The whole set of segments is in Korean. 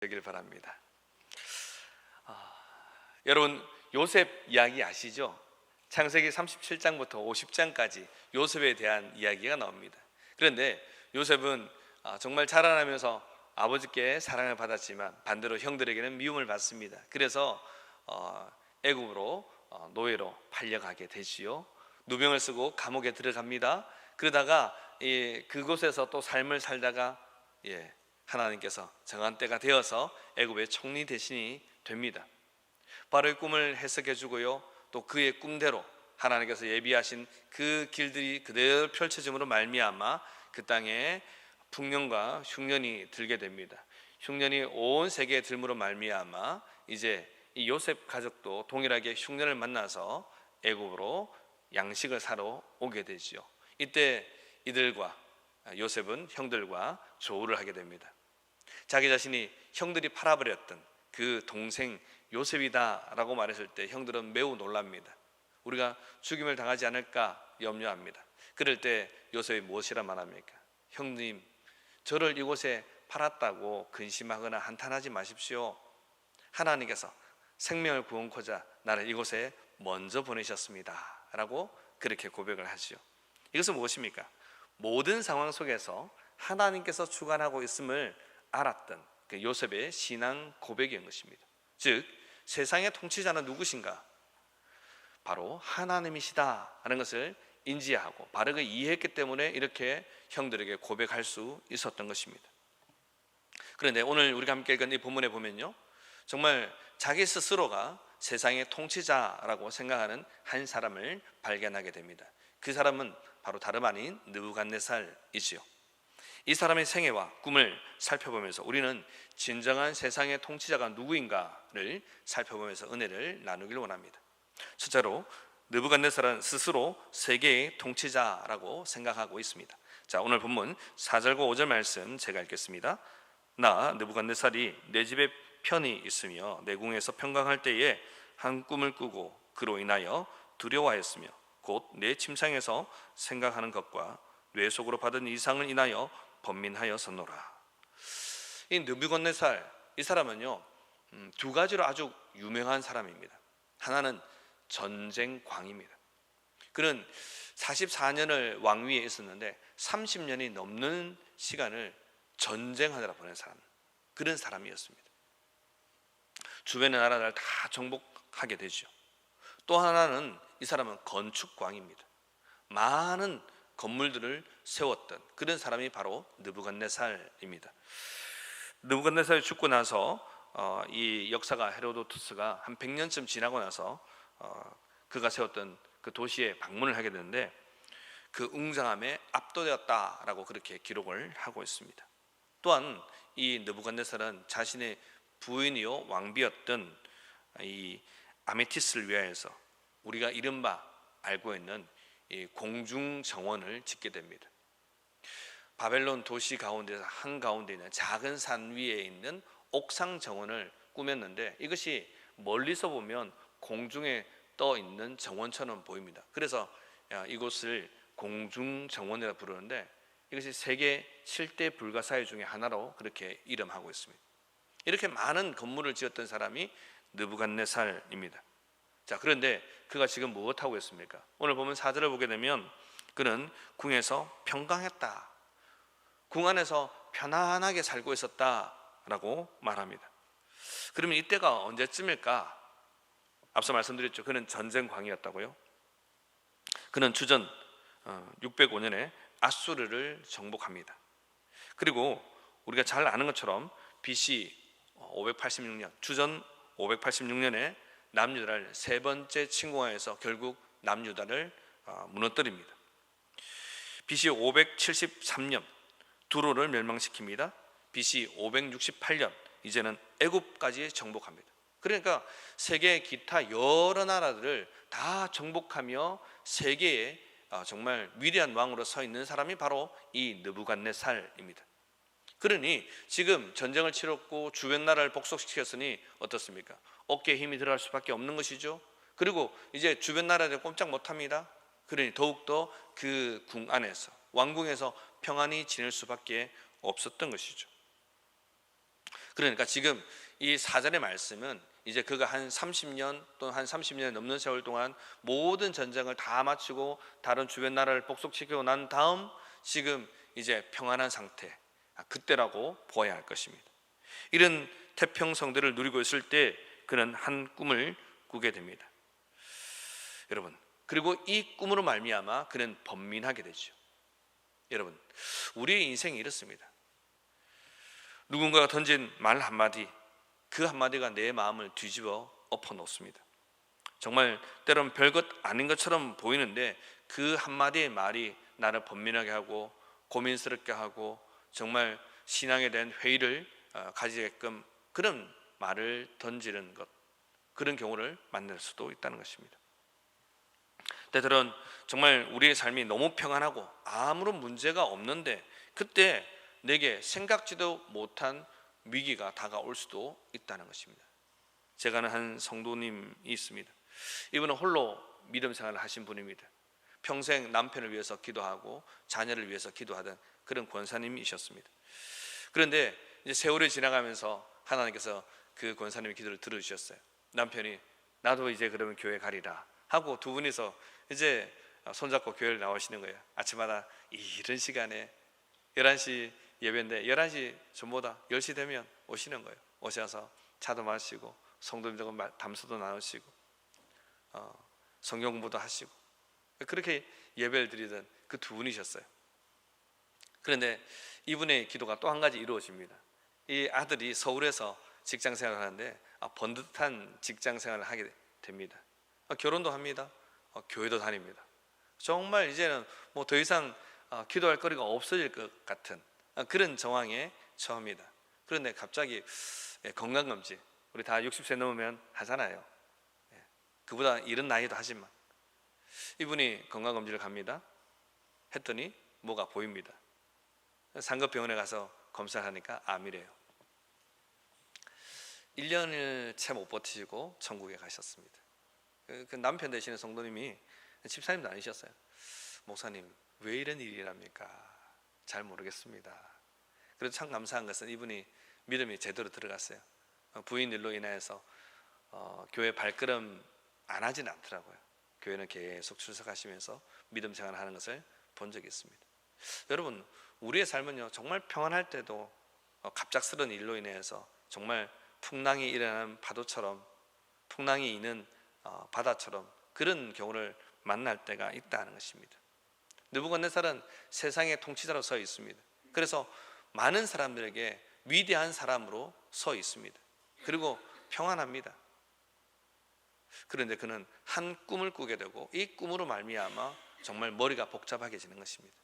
되길 바랍니다. 여러분, 요셉 이야기 아시죠? 창세기 37장부터 50장까지 요셉에 대한 이야기가 나옵니다. 그런데 요셉은 정말 자라나면서 아버지께 사랑을 받았지만 반대로 형들에게는 미움을 받습니다. 그래서 애굽으로 노예로 팔려가게 되지요. 누명을 쓰고 감옥에 들어갑니다. 그러다가 그곳에서 또 삶을 살다가 하나님께서 정한 때가 되어서 애굽의 총리 대신이 됩니다. 바로의 꿈을 해석해 주고요, 또 그의 꿈대로 하나님께서 예비하신 그 길들이 그대로 펼쳐짐으로 말미암아 그 땅에 풍년과 흉년이 들게 됩니다. 흉년이 온 세계에 들므로 말미암아 이제 이 요셉 가족도 동일하게 흉년을 만나서 애굽으로 양식을 사러 오게 되지요. 이때 이들과 요셉은 형들과 조우를 하게 됩니다. 자기 자신이 형들이 팔아버렸던 그 동생 요셉이다라고 말했을 때 형들은 매우 놀랍니다. 우리가 죽임을 당하지 않을까 염려합니다. 그럴 때 요셉이 무엇이라 말합니까? 형님, 저를 이곳에 팔았다고 근심하거나 한탄하지 마십시오. 하나님께서 생명을 구원코자 나를 이곳에 먼저 보내셨습니다 라고 그렇게 고백을 하지요. 이것은 무엇입니까? 모든 상황 속에서 하나님께서 주관하고 있음을 알았던 그 요셉의 신앙 고백인 것입니다. 즉, 세상의 통치자는 누구신가? 바로 하나님이시다 하는 것을 인지하고 바르게 이해했기 때문에 이렇게 형들에게 고백할 수 있었던 것입니다. 그런데 오늘 우리가 함께 읽은 이 본문에 보면요, 정말 자기 스스로가 세상의 통치자라고 생각하는 한 사람을 발견하게 됩니다. 그 사람은 바로 다름 아닌 느부갓네살이지요. 이 사람의 생애와 꿈을 살펴보면서 우리는 진정한 세상의 통치자가 누구인가를 살펴보면서 은혜를 나누길 원합니다. 첫째로, 느부갓네살은 스스로 세계의 통치자라고 생각하고 있습니다. 자, 오늘 본문 4절과 5절 말씀 제가 읽겠습니다. 나 느부갓네살이 내 집에 편히 있으며 내 궁에서 평강할 때에 한 꿈을 꾸고 그로 인하여 두려워하였으며 곧 내 침상에서 생각하는 것과 뇌 속으로 받은 이상을 인하여 번민하였었노라. 이 느부갓네살, 이 사람은요, 두 가지로 아주 유명한 사람입니다. 하나는 전쟁광입니다. 그는 44년을 왕위에 있었는데 30년이 넘는 시간을 전쟁하느라 보낸 사람, 그런 사람이었습니다. 주변의 나라를 다 정복하게 되죠. 또 하나는 이 사람은 건축광입니다. 많은 건물들을 세웠던 그런 사람이 바로 느부갓네살입니다. 느부갓네살이 죽고 나서 이 역사가 헤로도투스가 한 100년쯤 지나고 나서 그가 세웠던 그 도시에 방문을 하게 되는데 그 웅장함에 압도되었다라고 그렇게 기록을 하고 있습니다. 또한 이 느부갓네살은 자신의 부인이요 왕비였던 이 아메티스를 위하여서 우리가 이른바 알고 있는 이 공중정원을 짓게 됩니다. 바벨론 도시 가운데서 한가운데 있는 작은 산 위에 있는 옥상 정원을 꾸몄는데 이것이 멀리서 보면 공중에 떠 있는 정원처럼 보입니다. 그래서 이곳을 공중정원이라 부르는데 이것이 세계 7대 불가사의 중에 하나로 그렇게 이름하고 있습니다. 이렇게 많은 건물을 지었던 사람이 느부갓네살입니다. 자, 그런데 그가 지금 무엇하고 있습니까? 오늘 보면 4절을 보게 되면 그는 궁에서 평강했다, 궁 안에서 편안하게 살고 있었다라고 말합니다. 그러면 이때가 언제쯤일까? 앞서 말씀드렸죠. 그는 전쟁광이었다고요. 그는 주전 605년에 아수르를 정복합니다. 그리고 우리가 잘 아는 것처럼 BC 586년, 주전 586년에 남유다를 세 번째 침공하여서 결국 남유다를 무너뜨립니다. BC 573년 두로를 멸망시킵니다. BC 568년 이제는 애굽까지 정복합니다. 그러니까 세계 기타 여러 나라들을 다 정복하며 세계에 정말 위대한 왕으로 서 있는 사람이 바로 이 느부갓네살입니다. 그러니 지금 전쟁을 치렀고 주변 나라를 복속시켰으니 어떻습니까? 어깨에 힘이 들어갈 수밖에 없는 것이죠. 그리고 이제 주변 나라들 꼼짝 못합니다. 그러니 더욱더 그 궁 안에서 왕궁에서 평안히 지낼 수밖에 없었던 것이죠. 그러니까 지금 이 4절의 말씀은 이제 그가 한 30년 또는 한 30년 넘는 세월 동안 모든 전쟁을 다 마치고 다른 주변 나라를 복속시키고 난 다음 지금 이제 평안한 상태, 그때라고 보아야 할 것입니다. 이런 태평성대를 누리고 있을 때 그는 한 꿈을 꾸게 됩니다. 여러분, 그리고 이 꿈으로 말미암아 그는 번민하게 되죠. 여러분, 우리의 인생이 이렇습니다. 누군가가 던진 말 한마디, 그 한마디가 내 마음을 뒤집어 엎어 놓습니다. 정말 때로는 별것 아닌 것처럼 보이는데 그 한마디의 말이 나를 번민하게 하고 고민스럽게 하고 정말 신앙에 대한 회의를 가지게끔 그런 말을 던지는 것, 그런 경우를 만날 수도 있다는 것입니다. 때들은 정말 우리의 삶이 너무 평안하고 아무런 문제가 없는데 그때 내게 생각지도 못한 위기가 다가올 수도 있다는 것입니다. 제가 아는 한 성도님이 있습니다. 이분은 홀로 믿음 생활을 하신 분입니다. 평생 남편을 위해서 기도하고 자녀를 위해서 기도하던 그런 권사님이셨습니다. 그런데 이제 세월이 지나가면서 하나님께서 그 권사님의 기도를 들어주셨어요. 남편이 나도 이제 그러면 교회 가리라 하고 두 분이서 이제 손잡고 교회를 나오시는 거예요. 아침마다 이른 시간에 11시 예배인데 11시 전보다 10시 되면 오시는 거예요. 오셔서 차도 마시고 성도님들과 담소도 나누시고 성경 공부도 하시고 그렇게 예배를 드리던 그 두 분이셨어요. 그런데 이분의 기도가 또 한 가지 이루어집니다. 이 아들이 서울에서 직장 생활을 하는데 번듯한 직장 생활을 하게 됩니다. 결혼도 합니다. 교회도 다닙니다. 정말 이제는 뭐 더 이상 기도할 거리가 없어질 것 같은 그런 정황에 처합니다. 그런데 갑자기 건강검진, 우리 다 60세 넘으면 하잖아요. 그보다 이른 나이도 하지만 이분이 건강검진을 갑니다. 했더니 뭐가 보입니다. 상급병원에 가서 검사를 하니까 암이래요. 1년을 채 못 버티시고 천국에 가셨습니다. 그 남편 되시는 성도님이 집사님도 아니셨어요. 목사님, 왜 이런 일이 일합니까? 잘 모르겠습니다. 그래도 참 감사한 것은 이분이 믿음이 제대로 들어갔어요. 부인 일로 인해서 교회 발걸음 안 하진 않더라고요. 교회는 계속 출석하시면서 믿음 생활을 하는 것을 본 적이 있습니다. 여러분, 우리의 삶은요 정말 평안할 때도 갑작스러운 일로 인해서 정말 풍랑이 일어나는 파도처럼, 풍랑이 있는 바다처럼 그런 경우를 만날 때가 있다는 것입니다. 느부갓네살은 세상의 통치자로 서 있습니다. 그래서 많은 사람들에게 위대한 사람으로 서 있습니다. 그리고 평안합니다. 그런데 그는 한 꿈을 꾸게 되고 이 꿈으로 말미암아 정말 머리가 복잡해지는 것입니다.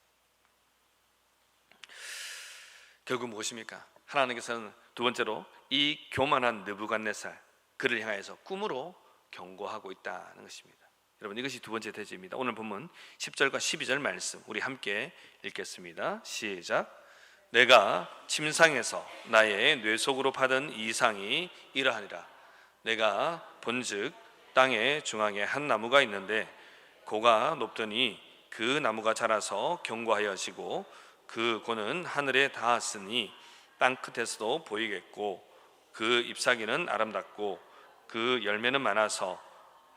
결국 무엇입니까? 하나님께서는 두 번째로 이 교만한 느부갓네살, 그를 향해서 꿈으로 경고하고 있다는 것입니다. 여러분, 이것이 두 번째 대지입니다. 오늘 본문 10절과 12절 말씀 우리 함께 읽겠습니다. 시작. 내가 침상에서 나의 뇌 속으로 받은 이상이 이러하니라. 내가 본즉 땅의 중앙에 한 나무가 있는데 고가 높더니 그 나무가 자라서 견고하여지고 그 고는 하늘에 닿았으니 땅 끝에서도 보이겠고 그 잎사귀는 아름답고 그 열매는 많아서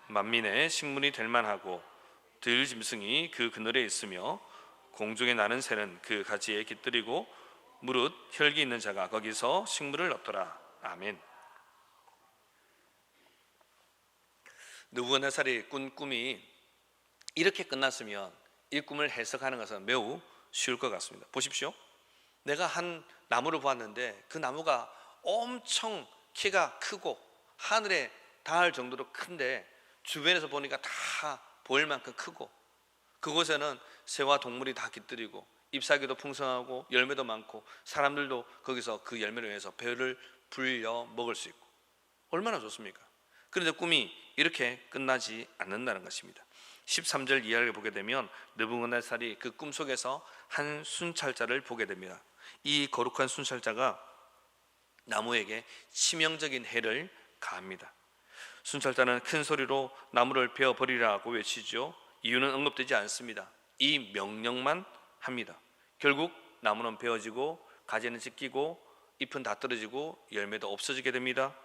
만민의 식물이 될 만하고 들짐승이 그 그늘에 있으며 공중에 나는 새는 그 가지에 깃들이고 무릇 혈기 있는 자가 거기서 식물을 얻더라. 아멘. 느부갓네살이 꾼 꿈이 이렇게 끝났으면 이 꿈을 해석하는 것은 매우 쉬울 것 같습니다. 보십시오. 내가 한 나무를 보았는데 그 나무가 엄청 키가 크고 하늘에 닿을 정도로 큰데 주변에서 보니까 다 보일 만큼 크고 그곳에는 새와 동물이 다 깃들이고 잎사귀도 풍성하고 열매도 많고 사람들도 거기서 그 열매를 위해서 배를 불려 먹을 수 있고 얼마나 좋습니까? 그런데 꿈이 이렇게 끝나지 않는다는 것입니다. 13절 이하를 보게 되면 느부갓네살이 그 꿈속에서 한 순찰자를 보게 됩니다. 이 거룩한 순찰자가 나무에게 치명적인 해를 가합니다. 순찰자는 큰 소리로 나무를 베어버리라고 외치죠. 이유는 언급되지 않습니다. 이 명령만 합니다. 결국 나무는 베어지고 가지는 찢기고 잎은 다 떨어지고 열매도 없어지게 됩니다.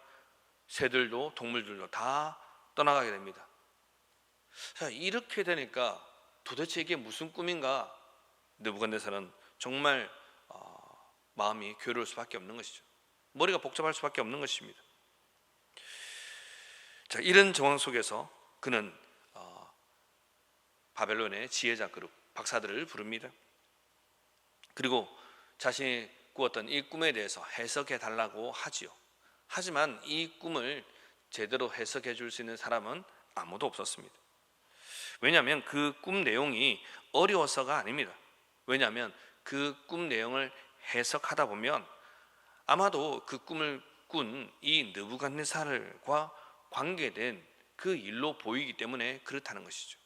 새들도 동물들도 다 떠나가게 됩니다. 자, 이렇게 되니까 도대체 이게 무슨 꿈인가? 느부갓네살은 정말 마음이 괴로울 수밖에 없는 것이죠. 머리가 복잡할 수밖에 없는 것입니다. 자, 이런 정황 속에서 그는 바벨론의 지혜자 그룹 박사들을 부릅니다. 그리고 자신이 꾸었던 이 꿈에 대해서 해석해 달라고 하지요. 하지만 이 꿈을 제대로 해석해 줄 수 있는 사람은 아무도 없었습니다. 왜냐하면 그 꿈 내용이 어려워서가 아닙니다. 왜냐하면 그 꿈 내용을 해석하다 보면 아마도 그 꿈을 꾼 이 느부갓네살과 관계된 그 일로 보이기 때문에 그렇다는 것이죠.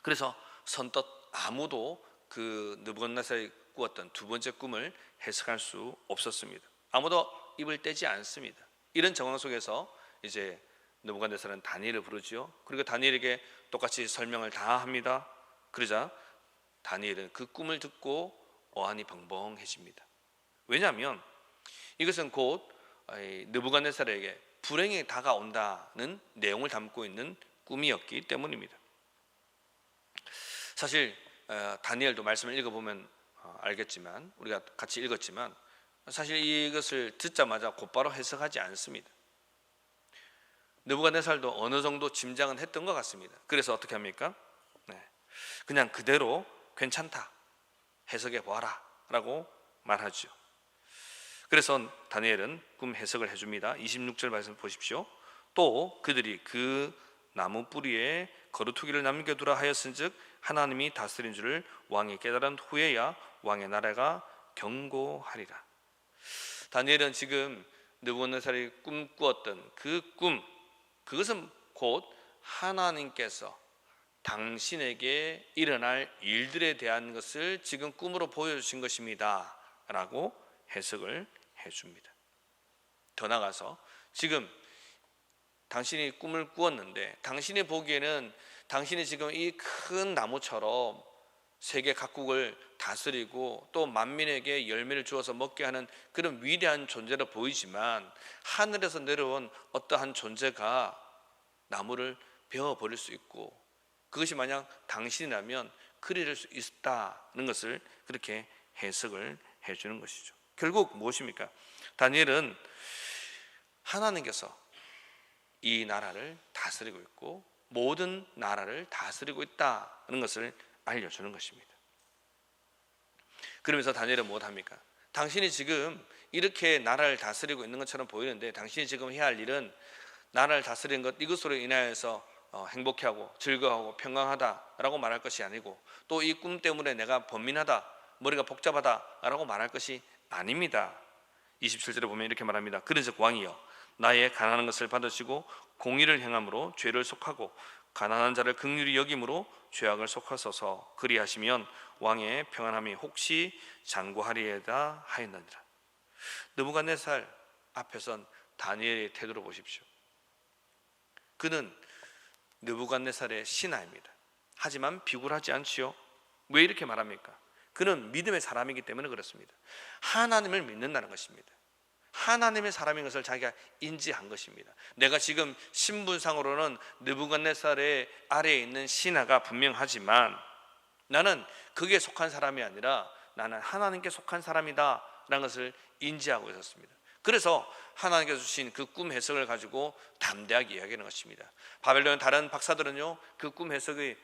그래서 선뜻 아무도 그 느부갓네살이 꾸었던 두 번째 꿈을 해석할 수 없었습니다. 아무도 입을 떼지 않습니다. 이런 정황 속에서 이제 느부갓네살은 다니엘을 부르지요. 그리고 다니엘에게 똑같이 설명을 다 합니다. 그러자 다니엘은 그 꿈을 듣고 어안이 벙벙해집니다. 왜냐하면 이것은 곧 느부갓네살에게 불행이 다가온다는 내용을 담고 있는 꿈이었기 때문입니다. 사실 다니엘도 말씀을 읽어보면 알겠지만, 우리가 같이 읽었지만 사실 이것을 듣자마자 곧바로 해석하지 않습니다. 느부갓네살도 어느 정도 짐작은 했던 것 같습니다. 그래서 어떻게 합니까? 그냥 그대로 괜찮다, 해석해 보아라 라고 말하죠. 그래서 다니엘은 꿈 해석을 해줍니다. 26절 말씀 보십시오. 또 그들이 그 나무 뿌리에 거루투기를 남겨두라 하였은즉 하나님이 다스린 줄을 왕이 깨달은 후에야 왕의 나라가 견고하리라. 다니엘은 지금 느부갓네살이 꿈꾸었던 그 꿈, 그것은 곧 하나님께서 당신에게 일어날 일들에 대한 것을 지금 꿈으로 보여주신 것입니다 라고 해석을 해줍니다. 더 나아가서 지금 당신이 꿈을 꾸었는데 당신이 보기에는 당신이 지금 이 큰 나무처럼 세계 각국을 다스리고 또 만민에게 열매를 주어서 먹게 하는 그런 위대한 존재로 보이지만 하늘에서 내려온 어떠한 존재가 나무를 베어버릴 수 있고 그것이 만약 당신이라면 그리 수 있다는 것을 그렇게 해석을 해주는 것이죠. 결국 무엇입니까? 다니엘은 하나님께서 이 나라를 다스리고 있고 모든 나라를 다스리고 있다는 것을 알려주는 것입니다. 그러면서 다니엘은 무엇합니까? 당신이 지금 이렇게 나라를 다스리고 있는 것처럼 보이는데 당신이 지금 해야 할 일은 나라를 다스리는 것, 이것으로 인하여서 행복해하고 즐거워하고 평강하다라고 말할 것이 아니고 또 이 꿈 때문에 내가 번민하다, 머리가 복잡하다라고 말할 것이 아닙니다. 27절에 보면 이렇게 말합니다. 그런즉 왕이여 나의 가난한 것을 받으시고 공의를 행함으로 죄를 속하고 가난한 자를 긍휼히 여김으로 죄악을 속하소서. 그리하시면 왕의 평안함이 혹시 장구하리에다 하였느니라. 느부갓네살 앞에선 다니엘의 태도를 보십시오. 그는 느부갓네살의 신하입니다. 하지만 비굴하지 않지요. 왜 이렇게 말합니까? 그는 믿음의 사람이기 때문에 그렇습니다. 하나님을 믿는다는 것입니다. 하나님의 사람인 것을 자기가 인지한 것입니다. 내가 지금 신분상으로는 느부갓네살의 아래에 있는 신하가 분명하지만 나는 거기에 속한 사람이 아니라 나는 하나님께 속한 사람이다 라는 것을 인지하고 있었습니다. 그래서 하나님께서 주신 그 꿈 해석을 가지고 담대하게 이야기하는 것입니다. 바벨론 다른 박사들은요 그 꿈 해석을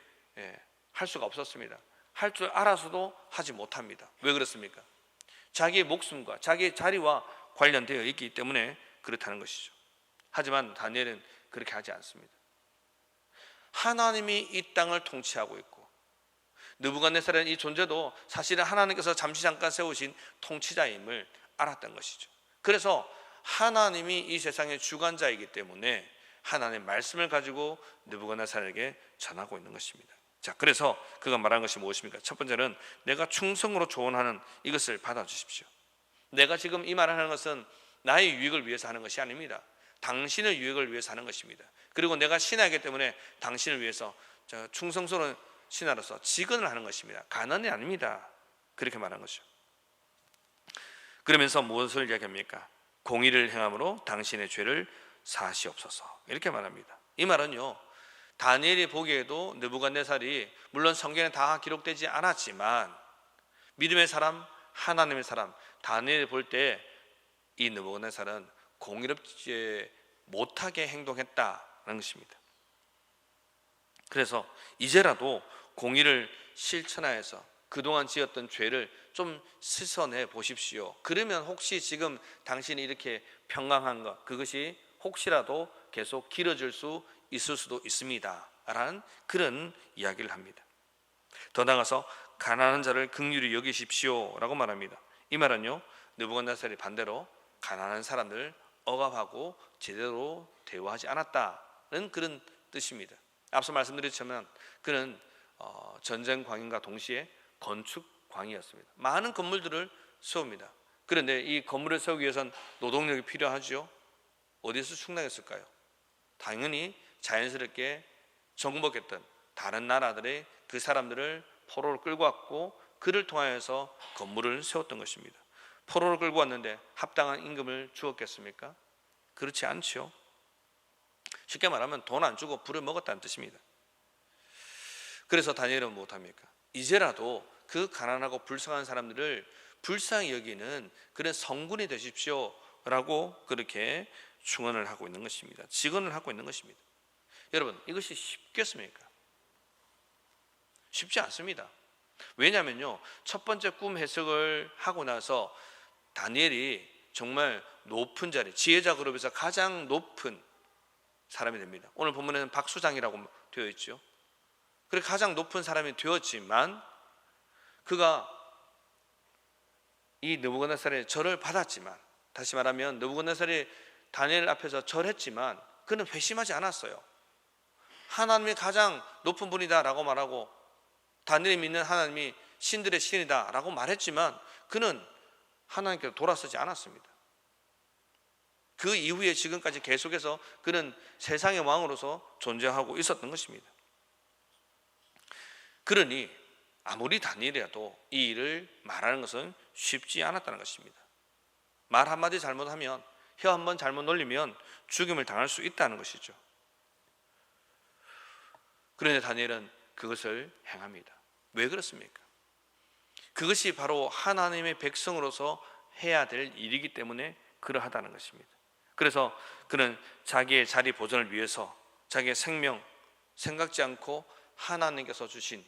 할 수가 없었습니다. 할 줄 알아서도 하지 못합니다. 왜 그렇습니까? 자기의 목숨과 자기의 자리와 관련되어 있기 때문에 그렇다는 것이죠. 하지만 다니엘은 그렇게 하지 않습니다. 하나님이 이 땅을 통치하고 있고 느부갓네살은 이 존재도 사실은 하나님께서 잠시 잠깐 세우신 통치자임을 알았던 것이죠. 그래서 하나님이 이 세상의 주관자이기 때문에 하나님의 말씀을 가지고 느부갓네살에게 전하고 있는 것입니다. 자, 그래서 그가 말한 것이 무엇입니까? 첫 번째는 내가 충성으로 조언하는 이것을 받아주십시오. 내가 지금 이 말을 하는 것은 나의 유익을 위해서 하는 것이 아닙니다. 당신의 유익을 위해서 하는 것입니다. 그리고 내가 신하이기 때문에 당신을 위해서 충성스러운 신하로서 직언을 하는 것입니다. 간언이 아닙니다. 그렇게 말한 것이죠. 그러면서 무엇을 이야기합니까? 공의를 행함으로 당신의 죄를 사하시옵소서, 이렇게 말합니다. 이 말은요, 다니엘이 보기에도 느부갓네살이 물론 성경에 다 기록되지 않았지만 믿음의 사람, 하나님의 사람 다니엘이 볼 때 이 느부갓네살은 공의롭지 못하게 행동했다는 것입니다. 그래서 이제라도 공의를 실천하여서 그동안 지었던 죄를 좀 씻어내 보십시오. 그러면 혹시 지금 당신이 이렇게 평강한 것, 그것이 혹시라도 계속 길어질 수 있을 수도 있습니다 라는 그런 이야기를 합니다. 더 나아가서 가난한 자를 긍휼히 여기십시오 라고 말합니다. 이 말은요, 느부갓네살이 반대로 가난한 사람들을 억압하고 제대로 대우하지 않았다는 그런 뜻입니다. 앞서 말씀드렸지만 그는 전쟁광인과 동시에 건축광이었습니다. 많은 건물들을 세웁니다. 그런데 이 건물을 세우기 위해서는 노동력이 필요하죠. 어디서 충당했을까요? 당연히 자연스럽게 정복했던 다른 나라들의 그 사람들을 포로로 끌고 왔고 그를 통하여서 건물을 세웠던 것입니다. 포로를 끌고 왔는데 합당한 임금을 주었겠습니까? 그렇지 않죠. 쉽게 말하면 돈 안 주고 부려 먹었다는 뜻입니다. 그래서 다니엘은 못합니까? 이제라도 그 가난하고 불쌍한 사람들을 불쌍히 여기는 그런 성군이 되십시오 라고 그렇게 충언을 하고 있는 것입니다. 직언을 하고 있는 것입니다. 여러분, 이것이 쉽겠습니까? 쉽지 않습니다. 왜냐하면요, 첫 번째 꿈 해석을 하고 나서 다니엘이 정말 높은 자리, 지혜자 그룹에서 가장 높은 사람이 됩니다. 오늘 본문에는 박수장이라고 되어 있죠. 그래 가장 높은 사람이 되었지만 그가 이 느부갓네살의 절을 받았지만, 다시 말하면 느부갓네살이 다니엘 앞에서 절했지만 그는 회심하지 않았어요. 하나님이 가장 높은 분이다 라고 말하고 다니엘이 믿는 하나님이 신들의 신이다 라고 말했지만 그는 하나님께로 돌아서지 않았습니다. 그 이후에 지금까지 계속해서 그는 세상의 왕으로서 존재하고 있었던 것입니다. 그러니 아무리 다니엘이라도 이 일을 말하는 것은 쉽지 않았다는 것입니다. 말 한마디 잘못하면, 혀 한번 잘못 놀리면 죽임을 당할 수 있다는 것이죠. 그런데 다니엘은 그것을 행합니다. 왜 그렇습니까? 그것이 바로 하나님의 백성으로서 해야 될 일이기 때문에 그러하다는 것입니다. 그래서 그는 자기의 자리 보존을 위해서 자기의 생명 생각지 않고 하나님께서 주신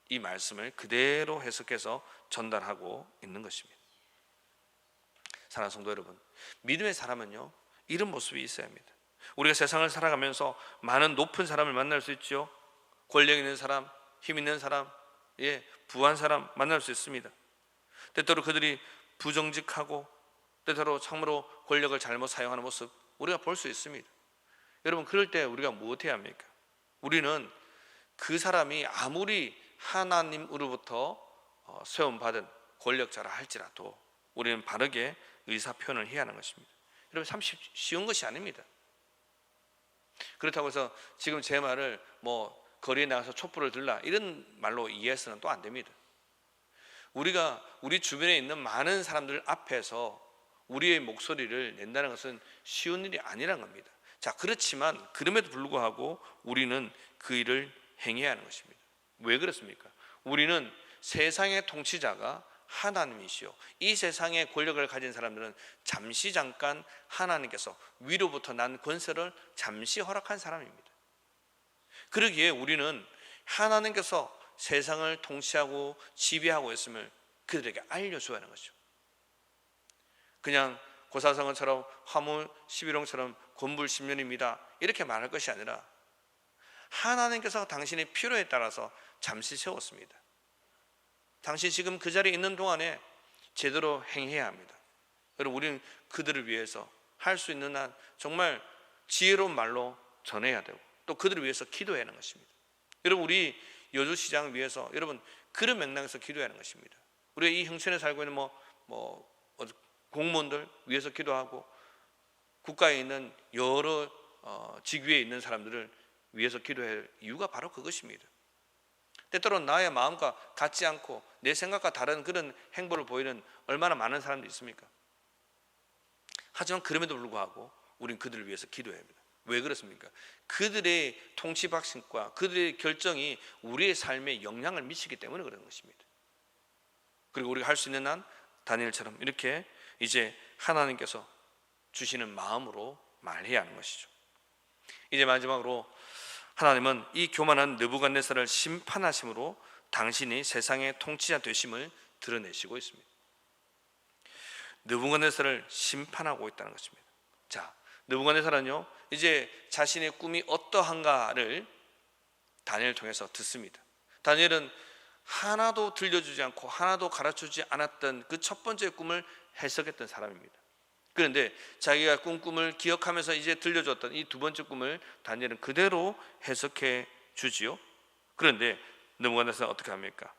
이 말씀을 그대로 해석해서 전달하고 있는 것입니다. 사랑하는 성도 여러분, 믿음의 사람은요, 이런 모습이 있어야 합니다. 우리가 세상을 살아가면서 많은 높은 사람을 만날 수 있죠. 권력 있는 사람, 힘 있는 사람, 부한 사람 만날 수 있습니다. 때때로 그들이 부정직하고 때때로 참으로 권력을 잘못 사용하는 모습 우리가 볼 수 있습니다. 여러분, 그럴 때 우리가 무엇해야 합니까? 우리는 그 사람이 아무리 하나님으로부터 세움받은 권력자라 할지라도 우리는 바르게 의사 표현을 해야 하는 것입니다. 여러분, 참 쉬운 것이 아닙니다. 그렇다고 해서 지금 제 말을 거리에 나가서 촛불을 들라 이런 말로 이해해서는 또 안 됩니다. 우리가 우리 주변에 있는 많은 사람들 앞에서 우리의 목소리를 낸다는 것은 쉬운 일이 아니란 겁니다. 자, 그렇지만 그럼에도 불구하고 우리는 그 일을 행해야 하는 것입니다. 왜 그렇습니까? 우리는 세상의 통치자가 하나님이시요, 이 세상의 권력을 가진 사람들은 잠깐 하나님께서 위로부터 난 권세를 잠시 허락한 사람입니다. 그러기에 우리는 하나님께서 세상을 통치하고 지배하고 있음을 그들에게 알려줘야 하는 것이죠. 그냥 고사성어처럼 화무 11홍처럼 권불 10년입니다 이렇게 말할 것이 아니라 하나님께서 당신의 필요에 따라서 잠시 세웠습니다. 당신 지금 그 자리에 있는 동안에 제대로 행해야 합니다. 여러분, 우리는 그들을 위해서 할 수 있는 한 정말 지혜로운 말로 전해야 되고 또 그들을 위해서 기도해야 하는 것입니다. 여러분, 우리 여주시장을 위해서 여러분 그런 맥락에서 기도해야 하는 것입니다. 우리가 이 형천에 살고 있는 공무원들 위해서 기도하고 국가에 있는 여러 직위에 있는 사람들을 위해서 기도할 이유가 바로 그것입니다. 때때로는 나의 마음과 같지 않고 내 생각과 다른 그런 행보를 보이는 얼마나 많은 사람들이 있습니까? 하지만 그럼에도 불구하고 우리는 그들을 위해서 기도해야 합니다. 왜 그렇습니까? 그들의 통치 박신과 그들의 결정이 우리의 삶에 영향을 미치기 때문에 그런 것입니다. 그리고 우리가 할 수 있는 한 다니엘처럼 이렇게 이제 하나님께서 주시는 마음으로 말해야 하는 것이죠. 이제 마지막으로 하나님은 이 교만한 느부갓네살을 심판하심으로 당신이 세상의 통치자 되심을 드러내시고 있습니다. 느부갓네살을 심판하고 있다는 것입니다. 자, 느부갓네살은요 이제 자신의 꿈이 어떠한가를 다니엘을 통해서 듣습니다. 다니엘은 하나도 들려주지 않고 하나도 가르쳐주지 않았던 그 첫 번째 꿈을 해석했던 사람입니다. 그런데 자기가 꾼 꿈을 기억하면서 이제 들려줬던 이 두 번째 꿈을 다니엘은 그대로 해석해 주지요. 그런데 느부갓네살은 어떻게 합니까?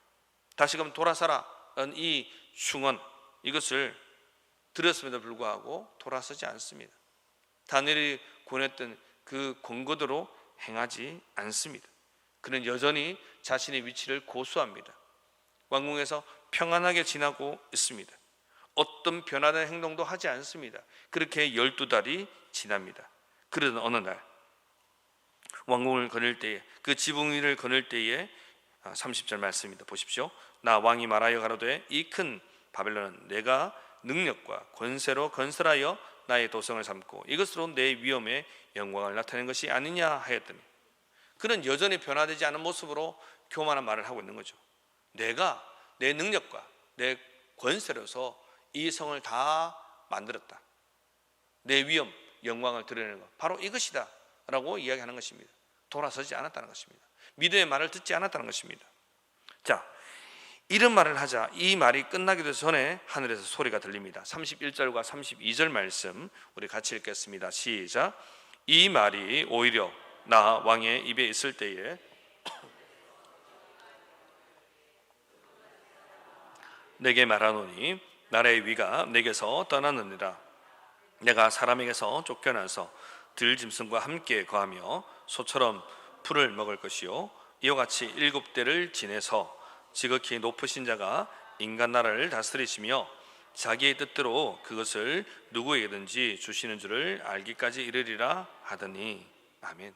다시금 돌아서라는 이 충언, 이것을 들었음에도 불구하고 돌아서지 않습니다. 다니엘이 권했던 그 권고대로 행하지 않습니다. 그는 여전히 자신의 위치를 고수합니다. 왕궁에서 평안하게 지나고 있습니다. 어떤 변화된 행동도 하지 않습니다. 그렇게 12달이 지납니다. 그러던 어느 날 왕궁을 거닐 때에, 그 지붕 위를 거닐 때에 30절 말씀입니다. 보십시오. 나 왕이 말하여 가로되 이 큰 바벨론은 내가 능력과 권세로 건설하여 나의 도성을 삼고 이것으로 내 위엄의 영광을 나타낸 것이 아니냐 하였더니, 그는 여전히 변화되지 않은 모습으로 교만한 말을 하고 있는 거죠. 내가 내 능력과 내 권세로서 이 성을 다 만들었다. 내 위엄, 영광을 드러내는 것, 바로 이것이다 라고 이야기하는 것입니다. 돌아서지 않았다는 것입니다. 믿음의 말을 듣지 않았다는 것입니다. 자, 이런 말을 하자 이 말이 끝나기도 전에 하늘에서 소리가 들립니다. 31절과 32절 말씀 우리 같이 읽겠습니다. 시작. 이 말이 오히려 나 왕의 입에 있을 때에 내게 말하노니 나라의 위가 내게서 떠나느니라. 내가 사람에게서 쫓겨나서 들짐승과 함께 거하며 소처럼 풀을 먹을 것이요 이와 같이 7대를 지내서 지극히 높으신 자가 인간 나라를 다스리시며 자기의 뜻대로 그것을 누구에게든지 주시는 줄을 알기까지 이르리라 하더니. 아멘.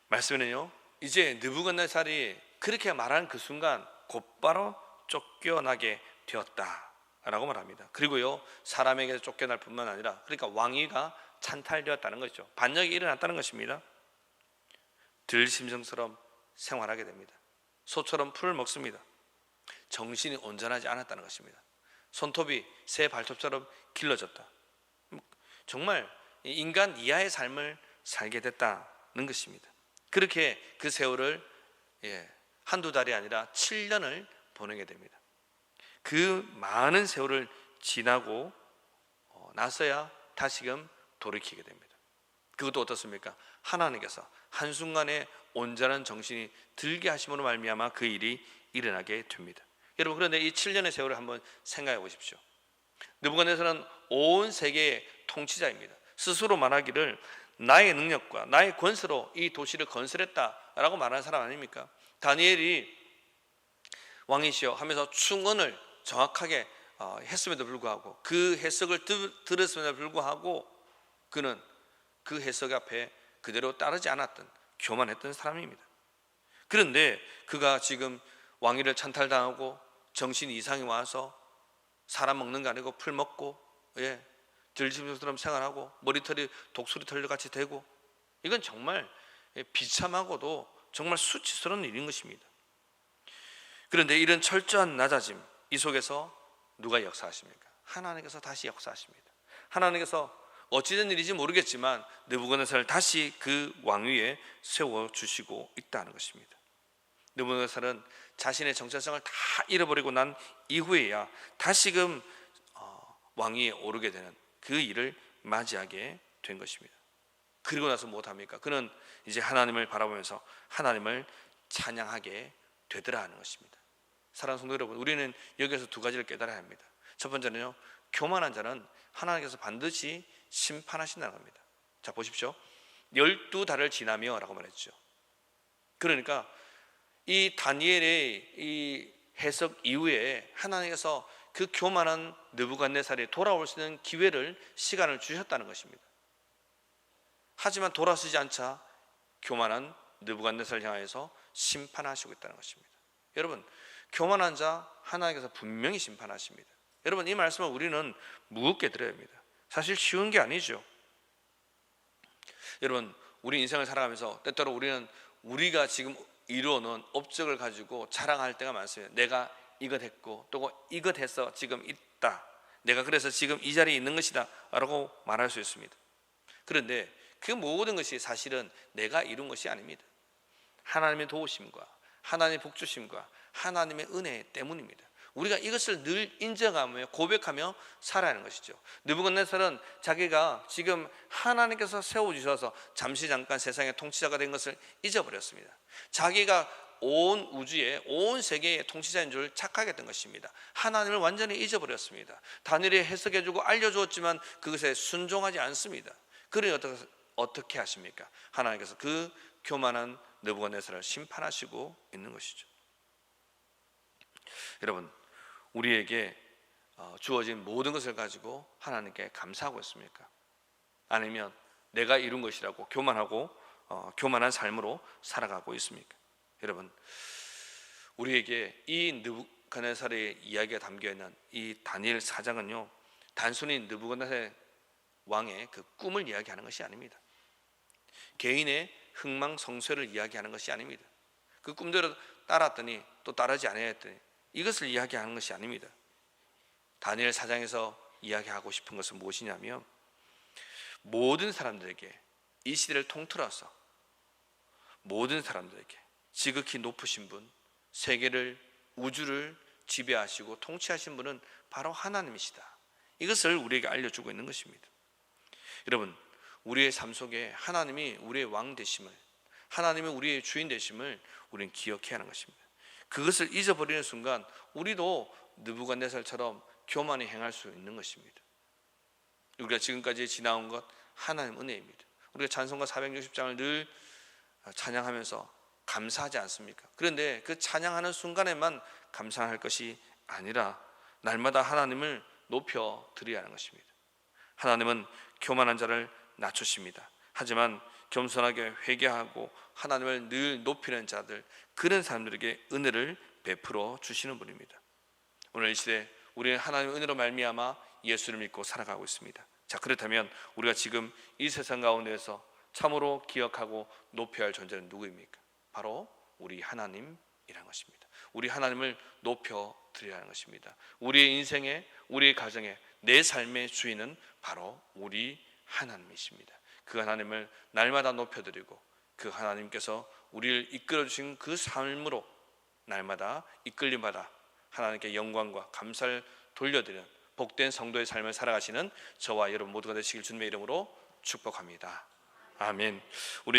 말씀은요 이제 느부갓네살이 그렇게 말하는 그 순간 곧바로 쫓겨나게 되었다라고 말합니다. 그리고요 사람에게 쫓겨날 뿐만 아니라 그러니까 왕위가 찬탈되었다는 것이죠. 반역이 일어났다는 것입니다. 들짐승처럼 생활하게 됩니다. 소처럼 풀을 먹습니다. 정신이 온전하지 않았다는 것입니다. 손톱이 새 발톱처럼 길러졌다. 정말 인간 이하의 삶을 살게 됐다는 것입니다. 그렇게 그 세월을 한두 달이 아니라 7년을 보내게 됩니다. 그 많은 세월을 지나고 나서야 다시금 돌이키게 됩니다. 그것도 어떻습니까? 하나님께서 한순간에 온전한 정신이 들게 하심으로 말미암아 그 일이 일어나게 됩니다. 여러분, 그런데 이 7년의 세월을 한번 생각해 보십시오. 느부갓네살은 온 세계의 통치자입니다. 스스로 말하기를 나의 능력과 나의 권세로 이 도시를 건설했다라고 말하는 사람 아닙니까? 다니엘이 왕이시여 하면서 충언을 정확하게 했음에도 불구하고, 그 해석을 들었음에도 불구하고 그는 그 해석 앞에 그대로 따르지 않았던 교만했던 사람입니다. 그런데 그가 지금 왕위를 찬탈당하고 정신 이상이 와서 사람 먹는 게 아니고 풀 먹고 들짐승처럼 생활하고 머리털이 독수리털 같이 되고, 이건 정말 비참하고도 정말 수치스러운 일인 것입니다. 그런데 이런 철저한 낮아짐, 이 속에서 누가 역사하십니까? 하나님께서 다시 역사하십니다. 하나님께서 어찌된 일인지 모르겠지만 느부갓네살을 다시 그 왕위에 세워주시고 있다는 것입니다. 느부갓네살은 자신의 정체성을 다 잃어버리고 난 이후에야 다시금 왕위에 오르게 되는 그 일을 맞이하게 된 것입니다. 그리고 나서 무엇합니까? 그는 이제 하나님을 바라보면서 하나님을 찬양하게 되더라 하는 것입니다. 사랑하는 성도 여러분, 우리는 여기에서 두 가지를 깨달아야 합니다. 첫 번째는요, 교만한 자는 하나님께서 반드시 심판하신다는 겁니다. 자, 보십시오. 12달을 지나며 라고 말했죠. 그러니까 이 다니엘의 이 해석 이후에 하나님께서 그 교만한 느부갓네살이 돌아올 수 있는 시간을 주셨다는 것입니다. 하지만 돌아서지 않자 교만한 느부갓네살을 향해서 심판하시고 있다는 것입니다. 여러분, 교만한 자 하나님께서 분명히 심판하십니다. 여러분, 이 말씀을 우리는 무겁게 들어야 합니다. 사실 쉬운 게 아니죠. 여러분, 우리 인생을 살아가면서 때때로 우리가 지금 이루어놓은 업적을 가지고 자랑할 때가 많습니다. 내가 이것 했고 또 이것 해서 지금 있다, 내가 그래서 지금 이 자리에 있는 것이다 라고 말할 수 있습니다. 그런데 그 모든 것이 사실은 내가 이룬 것이 아닙니다. 하나님의 도우심과 하나님의 복주심과 하나님의 은혜 때문입니다. 우리가 이것을 늘 인정하며 고백하며 살아야 하는 것이죠. 느부갓네살은 자기가 지금 하나님께서 세워주셔서 잠깐 세상의 통치자가 된 것을 잊어버렸습니다. 자기가 온 우주의 온 세계의 통치자인 줄 착각했던 것입니다. 하나님을 완전히 잊어버렸습니다. 다니엘이 해석해주고 알려주었지만 그것에 순종하지 않습니다. 그러니 어떻게 하십니까? 하나님께서 그 교만한 느부갓네살을 심판하시고 있는 것이죠. 여러분, 우리에게 주어진 모든 것을 가지고 하나님께 감사하고 있습니까? 아니면 내가 이룬 것이라고 교만하고 교만한 삶으로 살아가고 있습니까? 여러분, 우리에게 이 느부갓네살의 이야기가 담겨있는 이 다니엘 4장은요 단순히 느부갓네살 왕의 그 꿈을 이야기하는 것이 아닙니다. 개인의 흥망성쇠를 이야기하는 것이 아닙니다. 그 꿈대로 따랐더니 또 따르지 않았더니 이것을 이야기하는 것이 아닙니다. 다니엘 4장에서 이야기하고 싶은 것은 무엇이냐면, 모든 사람들에게 이 시대를 통틀어서 모든 사람들에게 지극히 높으신 분, 세계를 우주를 지배하시고 통치하신 분은 바로 하나님이시다. 이것을 우리에게 알려주고 있는 것입니다. 여러분, 우리의 삶 속에 하나님이 우리의 왕 되심을, 하나님이 우리의 주인 되심을 우리는 기억해야 하는 것입니다. 그것을 잊어버리는 순간 우리도 느부갓네살처럼 교만히 행할 수 있는 것입니다. 우리가 지금까지 지나온 것 하나님 은혜입니다. 우리가 찬송가 460장을 늘 찬양하면서 감사하지 않습니까? 그런데 그 찬양하는 순간에만 감사할 것이 아니라 날마다 하나님을 높여 드려야 하는 것입니다. 하나님은 교만한 자를 낮추십니다. 하지만 겸손하게 회개하고 하나님을 늘 높이는 자들, 그런 사람들에게 은혜를 베풀어 주시는 분입니다. 오늘 이 시대 우리는 하나님의 은혜로 말미암아 예수를 믿고 살아가고 있습니다. 자, 그렇다면 우리가 지금 이 세상 가운데서 참으로 기억하고 높여야 할 존재는 누구입니까? 바로 우리 하나님이라는 것입니다. 우리 하나님을 높여 드려야 하는 것입니다. 우리의 인생에, 우리의 가정에, 내 삶의 주인은 바로 우리 하나님이십니다. 그 하나님을 날마다 높여드리고 그 하나님께서 우리를 이끌어주신 그 삶으로 날마다 이끌림받아 하나님께 영광과 감사를 돌려드리는 복된 성도의 삶을 살아가시는 저와 여러분 모두가 되시길 주님의 이름으로 축복합니다. 아멘. 우리